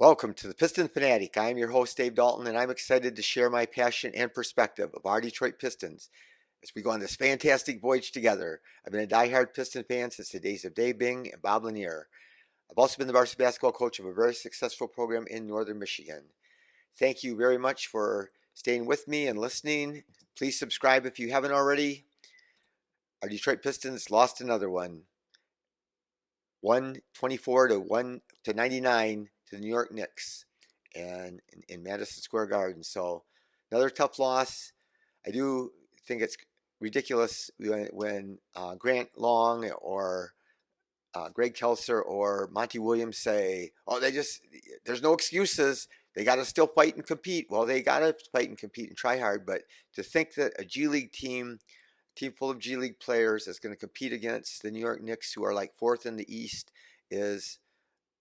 Welcome to the Piston Fanatic. I'm your host, Dave Dalton, and I'm excited to share my passion and perspective of our Detroit Pistons as we go on this fantastic voyage together. I've been a diehard Piston fan since the days of Dave Bing and Bob Lanier. I've also been the varsity basketball coach of a very successful program in northern Michigan. Thank you very much for staying with me and listening. Please subscribe if you haven't already. Our Detroit Pistons lost another one. 124 to 99 to the New York Knicks and in Madison Square Garden. So another tough loss. I do think it's ridiculous when Grant Long or Greg Kelser or Monty Williams say, "Oh, there's no excuses. They got to still fight and compete." Well, they got to fight and compete and try hard. But to think that a G League team full of G League players is going to compete against the New York Knicks, who are like fourth in the East, is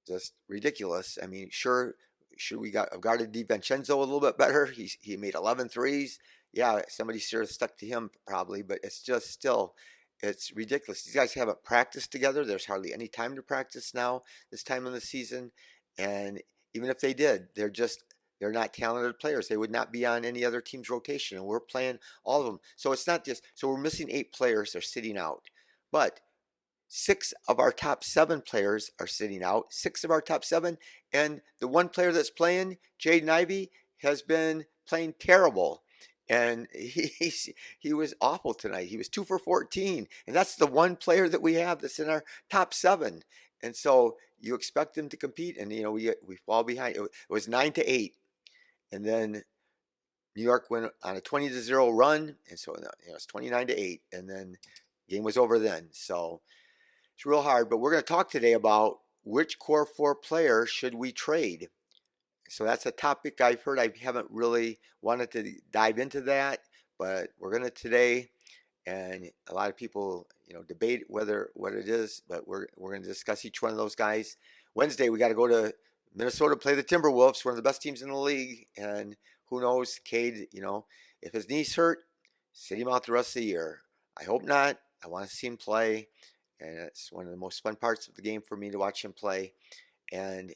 just ridiculous. I mean, sure, should we have guarded DiVincenzo a little bit better? He made 11 threes. Yeah, somebody should have stuck to him probably, but it's just still, it's ridiculous. These guys haven't practiced together. There's hardly any time to practice now this time of the season, and even if they did, they're not talented players. They would not be on any other team's rotation, and we're playing all of them. So it's not just, so we're missing 8 players. They're sitting out. But 6 of our top 7 players are sitting out. 6 of our top 7. And the one player that's playing, Jaden Ivey, has been playing terrible. And he was awful tonight. He was 2 for 14. And that's the one player that we have that's in our top 7. And so you expect them to compete, and we fall behind. It was 9-8. And then New York went on a 20-0 run, and so it's 29-8, and then the game was over then. So it's real hard. But we're going to talk today about which core 4 player should we trade. So that's a topic I've heard. I haven't really wanted to dive into that, but we're going to today. And a lot of people, debate what it is, but we're going to discuss each one of those guys. Wednesday, we got to go to Minnesota, play the Timberwolves, one of the best teams in the league, and who knows, Cade, if his knee's hurt, sit him out the rest of the year. I hope not. I want to see him play, and it's one of the most fun parts of the game for me to watch him play. And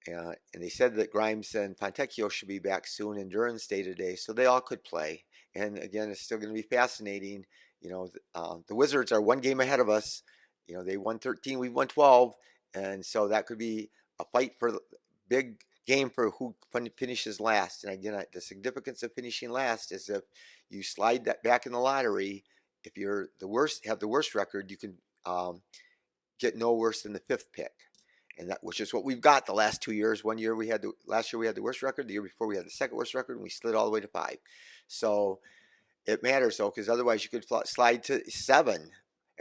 they said that Grimes and Fontecchio should be back soon, and Duran's day today, so they all could play. And again, it's still going to be fascinating. The Wizards are one game ahead of us. They won 13, we won 12, and so that could be a fight for the big game for who finishes last. And again, the significance of finishing last is if you slide that back in the lottery, if you're have the worst record, you can get no worse than the 5th pick. And that, which is what we've got the last 2 years. Last year we had the worst record. The year before we had the second worst record, and we slid all the way to 5. So it matters though, because otherwise you could slide to 7.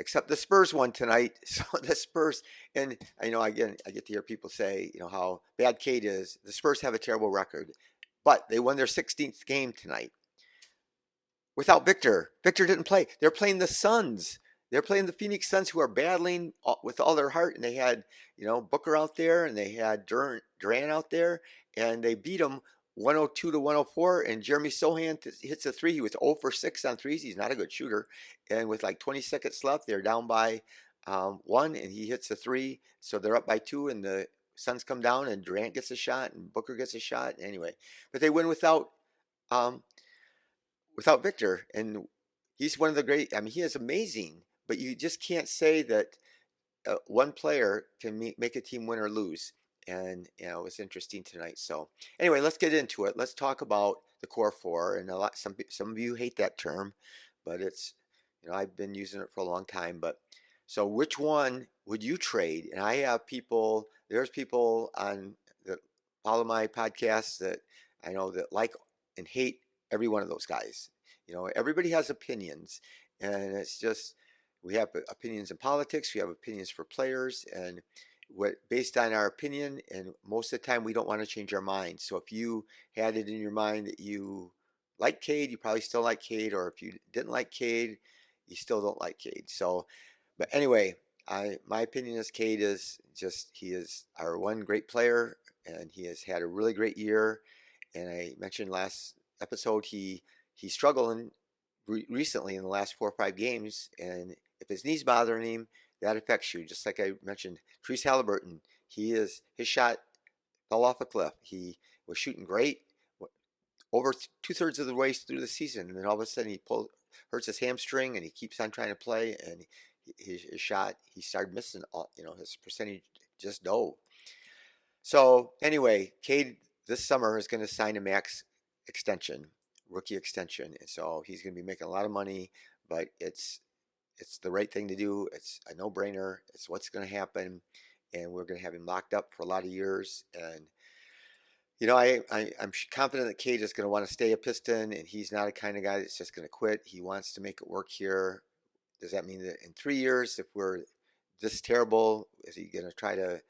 Except the Spurs won tonight. So the Spurs, and again, I get to hear people say, how bad Cade is. The Spurs have a terrible record, but they won their 16th game tonight without Victor. Victor didn't play. They're playing the Suns. They're playing the Phoenix Suns, who are battling with all their heart, and they had, Booker out there, and they had Durant out there, and they beat them 102 to 104. And Jeremy Sohan hits a 3. He was 0 for 6 on threes. He's not a good shooter. And with like 20 seconds left, they're down by 1, and he hits a 3. So they're up by 2, and the Suns come down, and Durant gets a shot, and Booker gets a shot. Anyway, but they win without Victor, and he's one of the great. I mean, he is amazing. But you just can't say that one player can make a team win or lose. And it was interesting tonight. So anyway, let's get into it. Let's talk about the core 4. And some of you hate that term, but it's I've been using it for a long time. But so which one would you trade? And I have people. There's people on that follow my podcasts that I know that like and hate every one of those guys. Everybody has opinions, and it's just. We have opinions in politics. We have opinions for players, and based on our opinion. And most of the time, we don't want to change our mind. So if you had it in your mind that you like Cade, you probably still like Cade, or if you didn't like Cade, you still don't like Cade. So, but anyway, my opinion is Cade is he is our one great player, and he has had a really great year. And I mentioned last episode he's struggling recently in the last 4 or 5 games, and if his knee's bothering him, that affects you. Just like I mentioned, Therese Halliburton, his shot fell off a cliff. He was shooting great over 2/3 of the way through the season, and then all of a sudden hurts his hamstring, and he keeps on trying to play, and his shot he started missing. His percentage just dove. So anyway, Cade this summer is going to sign a max extension, rookie extension, and so he's going to be making a lot of money. But it's the right thing to do. It's a no-brainer. It's what's going to happen, and we're going to have him locked up for a lot of years. And I'm confident that Cade is going to want to stay a Piston, and he's not a kind of guy that's just going to quit. He wants to make it work here. Does that mean that in 3 years, if we're this terrible, is he going to try to,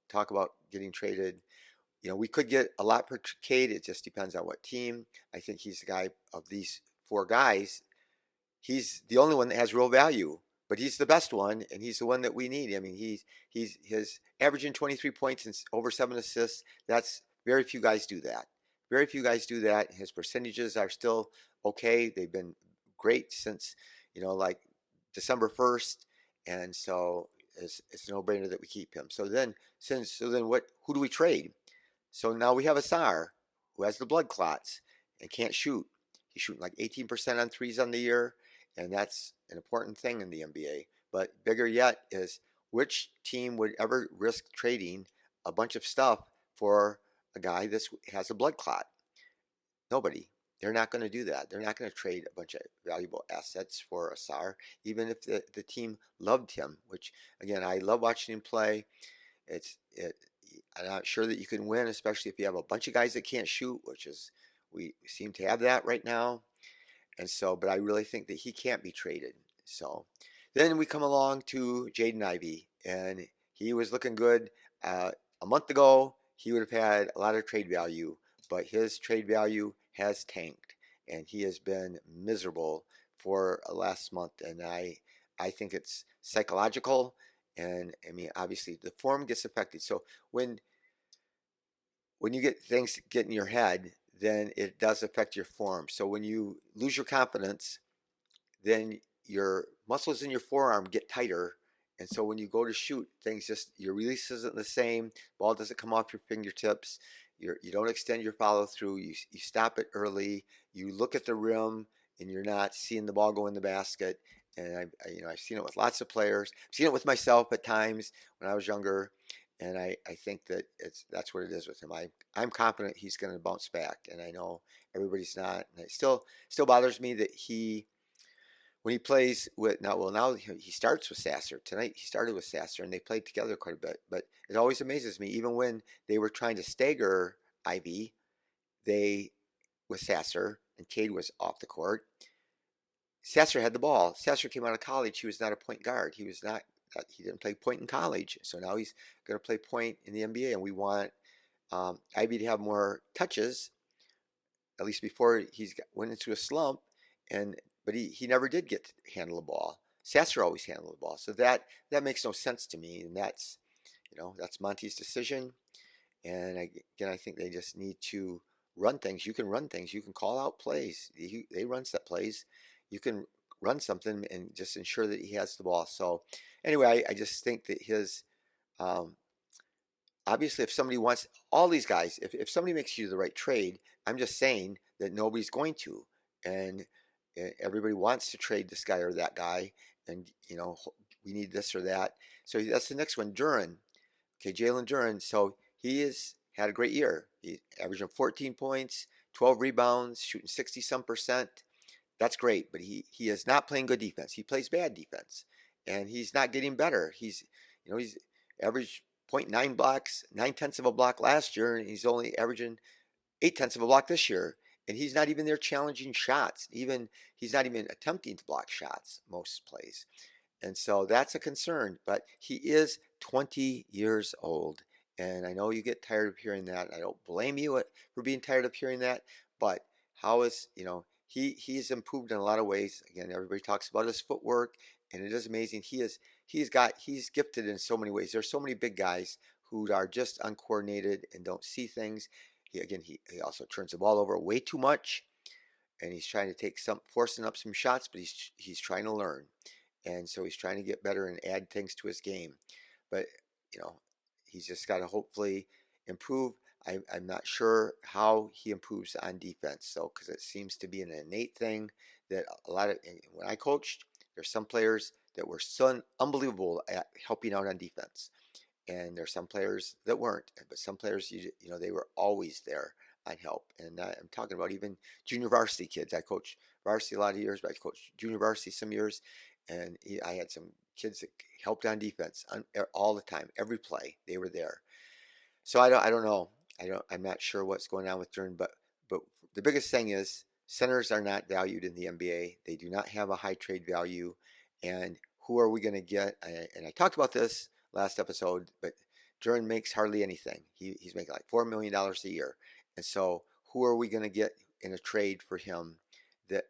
talk about getting traded? We could get a lot per Cade. It just depends on what team. I think he's the guy of these four guys. He's the only one that has real value, but he's the best one, and he's the one that we need. I mean, he's his averaging 23 points and over 7 assists. That's very few guys do that. Very few guys do that. His percentages are still okay. They've been great since like December 1st, and so it's a no-brainer that we keep him. So then who do we trade? So now we have Asar, who has the blood clots and can't shoot. He's shooting like 18% on threes on the year, and that's an important thing in the NBA. But bigger yet is which team would ever risk trading a bunch of stuff for a guy that has a blood clot? Nobody. They're not going to do that. They're not going to trade a bunch of valuable assets for Asar, even if the team loved him, which, again, I love watching him play. I'm not sure that you can win, especially if you have a bunch of guys that can't shoot, which is we seem to have that right now. And so, but I really think that he can't be traded. So then we come along to Jaden Ivey, and he was looking good. A month ago, he would have had a lot of trade value, but his trade value has tanked, and he has been miserable for last month. And I think it's psychological, and I mean, obviously, the form gets affected. So when you get things get in your head, then it does affect your form. So when you lose your confidence, then your muscles in your forearm get tighter. And so when you go to shoot, your release isn't the same. Ball doesn't come off your fingertips. You don't extend your follow through. You stop it early. You look at the rim, and you're not seeing the ball go in the basket. And I've seen it with lots of players. I've seen it with myself at times when I was younger. And I think that that's what it is with him. I'm confident he's going to bounce back, and I know everybody's not. And it still bothers me that when he plays with now he starts with Sasser tonight. He started with Sasser, and they played together quite a bit. But it always amazes me, even when they were trying to stagger Ivy, they with Sasser and Cade was off the court. Sasser had the ball. Sasser came out of college. He was not a point guard. He didn't play point in college. So now he's going to play point in the NBA, and we want Ivy to have more touches, at least before went into a slump. But he never did get to handle the ball. Sasser always handled the ball. So that makes no sense to me, and that's Monty's decision. And again, I think they just need to run things. You can run things. You can call out plays. They run set plays. You can run something and just ensure that he has the ball. So anyway, I just think that his obviously, if somebody wants all these guys, if somebody makes you the right trade, I'm just saying that nobody's going to, and everybody wants to trade this guy or that guy, and we need this or that. So that's the next one, Duren. Okay, Jalen Duren. So he has had a great year. He's averaging 14 points, 12 rebounds, shooting 60-some%. That's great, but he is not playing good defense. He plays bad defense, and he's not getting better. He's averaged 0.9 blocks, 9/10 of a block last year, and he's only averaging 8/10 of a block this year. And he's not even there challenging shots. He's not even attempting to block shots most plays. And so that's a concern. But he is 20 years old. And I know you get tired of hearing that. I don't blame you for being tired of hearing that. But how is, he's improved in a lot of ways. Again, everybody talks about his footwork, and it is amazing. He's gifted in so many ways. There's so many big guys who are just uncoordinated and don't see things. He also turns the ball over way too much, and he's trying to forcing up some shots, but he's trying to learn. And so he's trying to get better and add things to his game. But, he's just got to hopefully, improve. I'm not sure how he improves on defense. So, because it seems to be an innate thing that a lot of, when I coached, there's some players that were so unbelievable at helping out on defense. And there's some players that weren't, but some players, they were always there on help. And I'm talking about even junior varsity kids. I coached varsity a lot of years, but I coached junior varsity some years, and I had some kids that helped on defense all the time, every play they were there. So I don't know. I'm not sure what's going on with Duren, but the biggest thing is centers are not valued in the NBA. They do not have a high trade value, and who are we going to get? And I talked about this last episode, but Duren makes hardly anything. He's making like $4 million a year, and so who are we going to get in a trade for him? That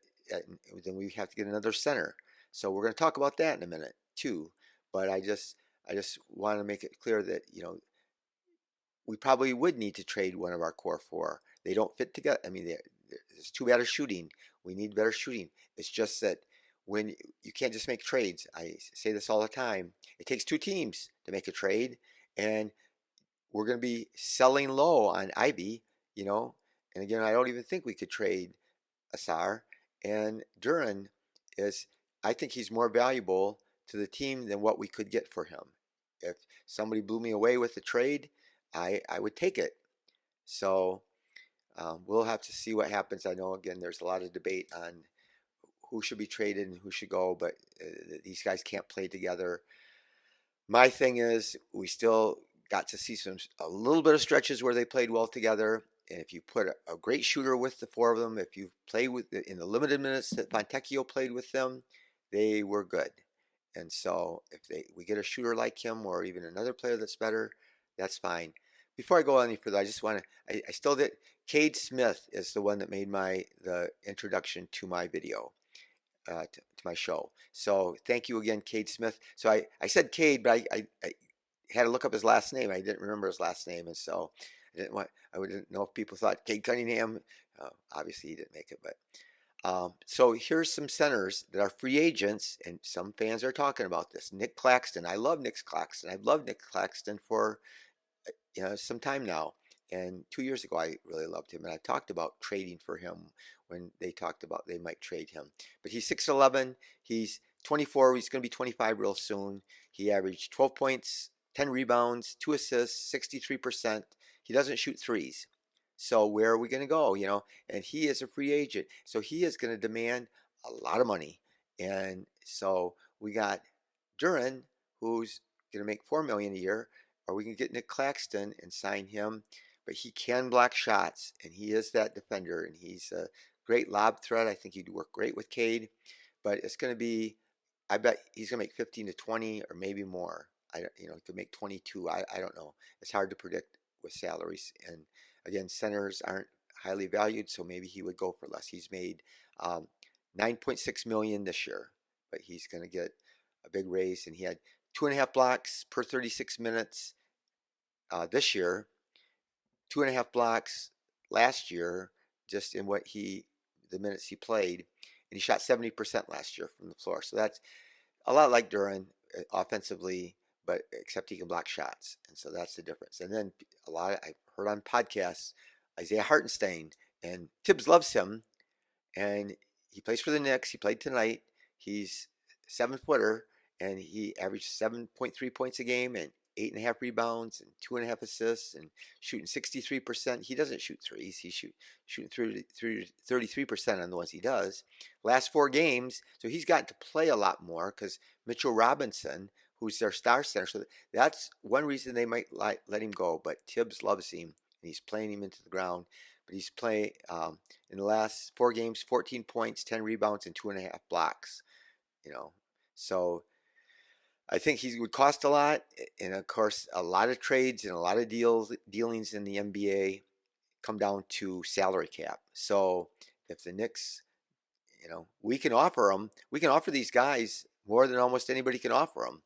then we have to get another center. So we're going to talk about that in a minute too. But I just want to make it clear that we probably would need to trade one of our core four. They don't fit together. I mean, there's too bad shooting. We need better shooting. It's just that when you can't just make trades. I say this all the time. It takes two teams to make a trade, and we're going to be selling low on Ivy, you know. And again, I don't even think we could trade Asar. And Duren is, I think he's more valuable to the team than what we could get for him. If somebody blew me away with the trade, I would take it. So we'll have to see what happens. I know, again, there's a lot of debate on who should be traded and who should go, but these guys can't play together. My thing is, we still got to see a little bit of stretches where they played well together. And if you put a great shooter with the four of them, if you play with in the limited minutes that Fontecchio played with them, they were good. And so if we get a shooter like him or even another player that's better, that's fine. Before I go any further, I just want to, I still did, Cade Smith is the one that made the introduction to my video, to my show. So thank you again, Cade Smith. So I said Cade, but I had to look up his last name. I didn't remember his last name, and so I didn't know if people thought Cade Cunningham. Obviously, he didn't make it, but so here's some centers that are free agents, and some fans are talking about this. Nick Claxton. I love Nick Claxton. I've loved Nick Claxton for some time now. And 2 years ago, I really loved him, and I talked about trading for him when they talked about they might trade him. But he's 6'11". He's 24. He's going to be 25 real soon. He averaged 12 points, 10 rebounds, 2 assists, 63%. He doesn't shoot threes. So where are we going to go? And he is a free agent, so he is going to demand a lot of money. And so we got Duren, who's going to make $4 million a year, or we can get Nick Claxton and sign him. But he can block shots, and he is that defender, and he's a great lob threat. I think he'd work great with Cade, but it's going to be, I bet he's going to make 15 to 20 or maybe more. He could make 22. I don't know. It's hard to predict with salaries. And again, centers aren't highly valued, so maybe he would go for less. He's made 9.6 million this year, but he's going to get a big raise, and he had 2.5 blocks per 36 minutes this year, 2.5 blocks last year, just in the minutes he played, and he shot 70% last year from the floor. So that's a lot like Duren offensively, but except he can block shots, and so that's the difference. And then I've heard on podcasts Isaiah Hartenstien, and Tibbs loves him, and he plays for the Knicks. He played tonight. He's 7-footer, and he averaged 7.3 points a game and 8.5 rebounds and 2.5 assists and shooting 63%. He doesn't shoot threes. He's shooting 33% on the ones he does. Last 4 games, so he's gotten to play a lot more because Mitchell Robinson, who's their star center, so that's one reason they might let him go. But Tibbs loves him, and he's playing him into the ground. But he's playing in the last 4 games, 14 points, 10 rebounds, and 2.5 blocks. So I think he would cost a lot, and of course, a lot of trades and a lot of dealings in the NBA come down to salary cap. So if the Knicks, we can offer these guys more than almost anybody can offer them.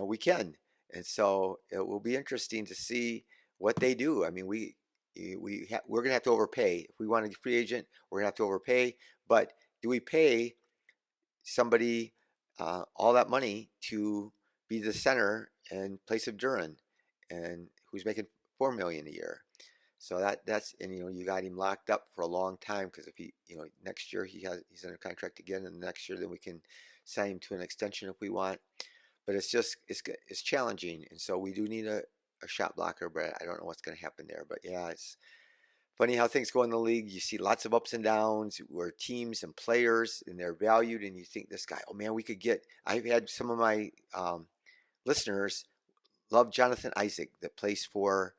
We can, and so it will be interesting to see what they do. I mean, we're gonna have to overpay if we want to be free agent. We're gonna have to overpay, but do we pay somebody all that money to be the center in place of Duren, and who's making $4 million a year. So that's and you got him locked up for a long time because if he next year he's under contract again, and the next year then we can sign him to an extension if we want. But it's challenging, and so we do need a shot blocker, but I don't know what's going to happen there. But yeah, it's funny how things go in the league. You see lots of ups and downs where teams and players and they're valued, and you think this guy, oh man, we could get. I've had some of my listeners love Jonathan Isaac that plays for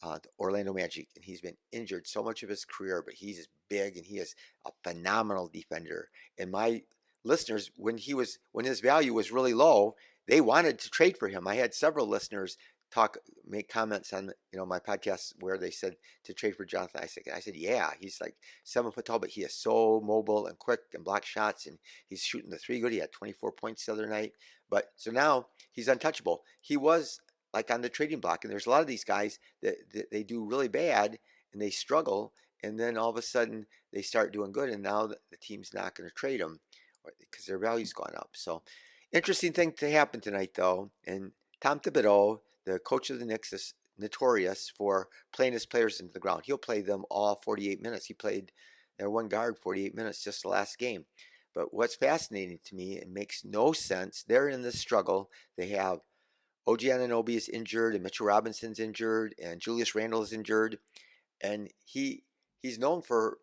the Orlando Magic, and he's been injured so much of his career, but he's big and he is a phenomenal defender. And my listeners, when his value was really low, they wanted to trade for him. I had several listeners make comments on my podcast where they said to trade for Jonathan Isaac, and I said, yeah, he's like 7 foot tall, but he is so mobile and quick and block shots, and he's shooting the three good. He had 24 points the other night, but so now he's untouchable. He was like on the trading block. And there's a lot of these guys that they do really bad and they struggle, and then all of a sudden they start doing good, and now the team's not going to trade them because their value's gone up. So interesting thing to happen tonight, though. And Tom Thibodeau, the coach of the Knicks, is notorious for playing his players into the ground. He'll play them all 48 minutes. He played their one guard 48 minutes just the last game. But what's fascinating to me, it makes no sense. They're in this struggle. They have OG Anunoby is injured, and Mitchell Robinson's injured, and Julius Randle is injured, and he's known for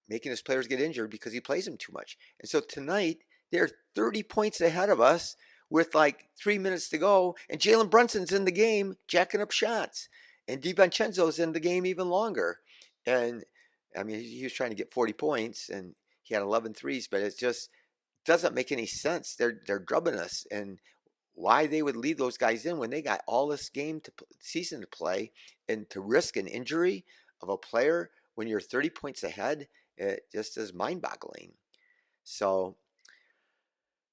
making his players get injured because he plays them too much. And so tonight they're 30 points ahead of us with like 3 minutes to go, and Jalen Brunson's in the game jacking up shots, and DiVincenzo's in the game even longer. And I mean, he was trying to get 40 points, and he had 11 threes, but it just doesn't make any sense. They're drubbing us, and why they would leave those guys in when they got all this season to play, and to risk an injury of a player when you're 30 points ahead, it just is mind-boggling. So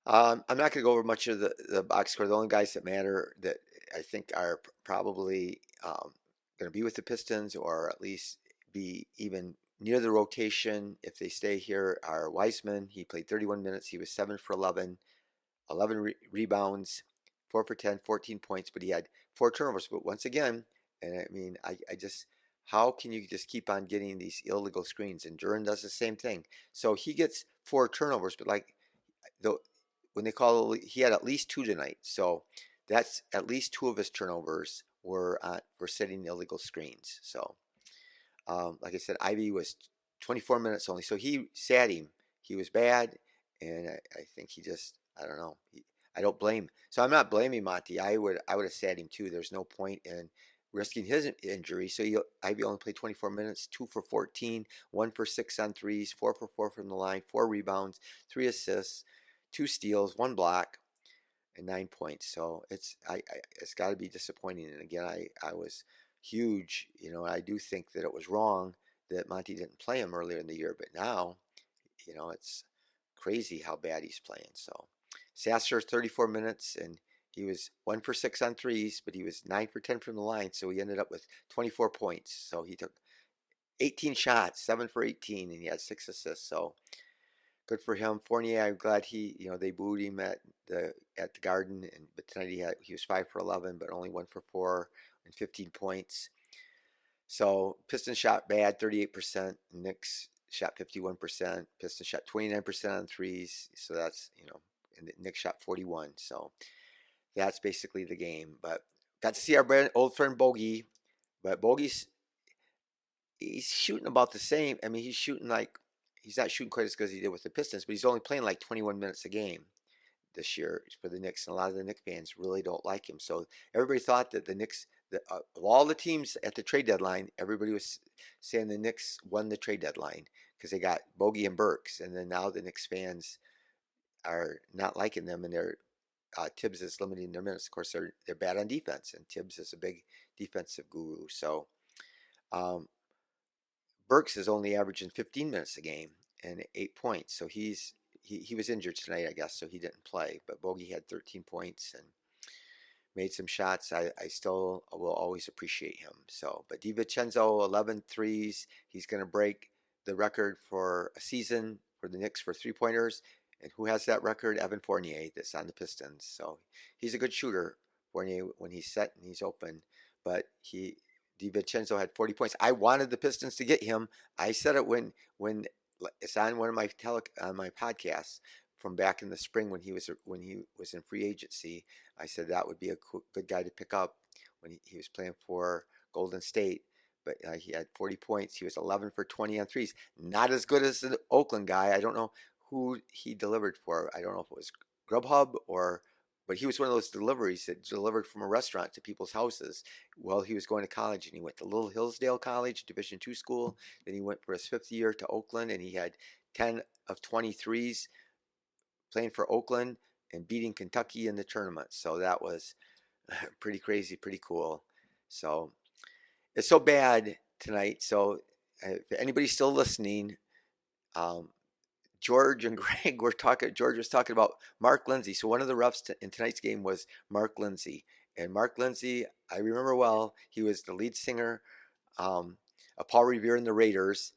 I'm not going to go over much of the box score. The only guys that matter that I think are probably going to be with the Pistons, or at least be even near the rotation if they stay here, are Wiseman. He played 31 minutes. He was 7 for 11, 11 rebounds, 4 for 10, 14 points, but he had 4 turnovers. But once again, and I mean, I just, how can you just keep on getting these illegal screens? And Duran does the same thing. So he gets 4 turnovers, but like the when they call, he had at least 2 tonight. So that's at least 2 of his turnovers were setting illegal screens. So like I said, Ivy was 24 minutes only, so he sat him. He was bad, and I think he just, I don't know. I don't blame. So I'm not blaming Monty. I would have sat him too. There's no point in risking his injury. So Ivy only played 24 minutes, 2 for 14, 1 for 6 on threes, 4 for 4 from the line, 4 rebounds, 3 assists, 2 steals, 1 block, and 9 points. So it's got to be disappointing. And again, I was huge. I do think that it was wrong that Monty didn't play him earlier in the year, but now, it's crazy how bad he's playing. So Sasser 34 minutes, and he was 1 for 6 on threes, but he was 9 for 10 from the line, so he ended up with 24 points. So he took 18 shots, 7 for 18, and he had 6 assists. So good for him. Fournier, I'm glad they booed him at the Garden, but tonight he was 5 for 11, but only 1 for 4 and 15 points. So Pistons shot bad, 38%. Knicks shot 51%. Pistons shot 29% on threes. So that's and the Knicks shot 41. So that's basically the game. But got to see our old friend Bogey, but he's shooting about the same. I mean, he's not shooting quite as good as he did with the Pistons, but he's only playing like 21 minutes a game this year for the Knicks, and a lot of the Knicks fans really don't like him. So everybody thought that the Knicks, of all the teams at the trade deadline, everybody was saying the Knicks won the trade deadline because they got Bogey and Burks, and then now the Knicks fans are not liking them, and Tibbs is limiting their minutes. Of course, they're bad on defense, and Tibbs is a big defensive guru. So um, Burks is only averaging 15 minutes a game and 8 points. So he was injured tonight, I guess, so he didn't play. But Bogey had 13 points and made some shots. I still will always appreciate him. So, but DiVincenzo, 11 threes. He's going to break the record for a season for the Knicks for 3-pointers. And who has that record? Evan Fournier, that's on the Pistons. So he's a good shooter, Fournier, when he's set and he's open. But DiVincenzo had 40 points. I wanted the Pistons to get him. I said it when it's on one of my on my podcasts from back in the spring when he was in free agency. I said that would be a good guy to pick up when he was playing for Golden State. But he had 40 points. He was 11 for 20 on threes. Not as good as the Oakland guy. I don't know who he delivered for. I don't know if it was Grubhub or, but he was one of those deliveries that delivered from a restaurant to people's houses while he was going to college. And he went to Little Hillsdale College, Division II school. Then he went for his fifth year to Oakland, and he had 10 of 23s playing for Oakland and beating Kentucky in the tournament. So that was pretty crazy, pretty cool. So it's so bad tonight. So if anybody's still listening, George and Greg were talking. George was talking about Mark Lindsay. So one of the refs in tonight's game was Mark Lindsay, and Mark Lindsay, I remember well. He was the lead singer of Paul Revere and the Raiders,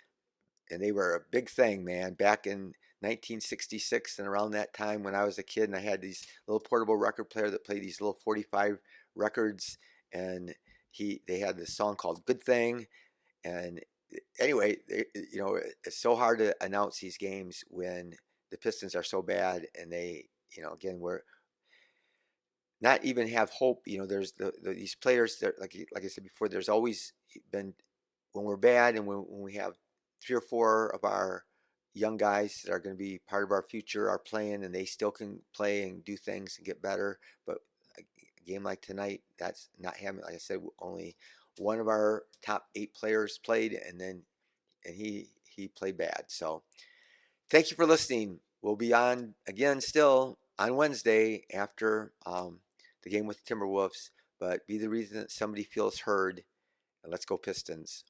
and they were a big thing, man, back in 1966 and around that time when I was a kid, and I had these little portable record player that played these little 45 records, and they had this song called "Good Thing," and anyway, it's so hard to announce these games when the Pistons are so bad, and they, again, we're not even have hope. There's these players that, like I said before, there's always been when we're bad and when we have 3 or 4 of our young guys that are going to be part of our future are playing, and they still can play and do things and get better. But a game like tonight, that's not happening. Like I said, only one of our top 8 players played, and he played bad. So thank you for listening. We'll be on again still on Wednesday after the game with the Timberwolves. But be the reason that somebody feels heard, and let's go Pistons.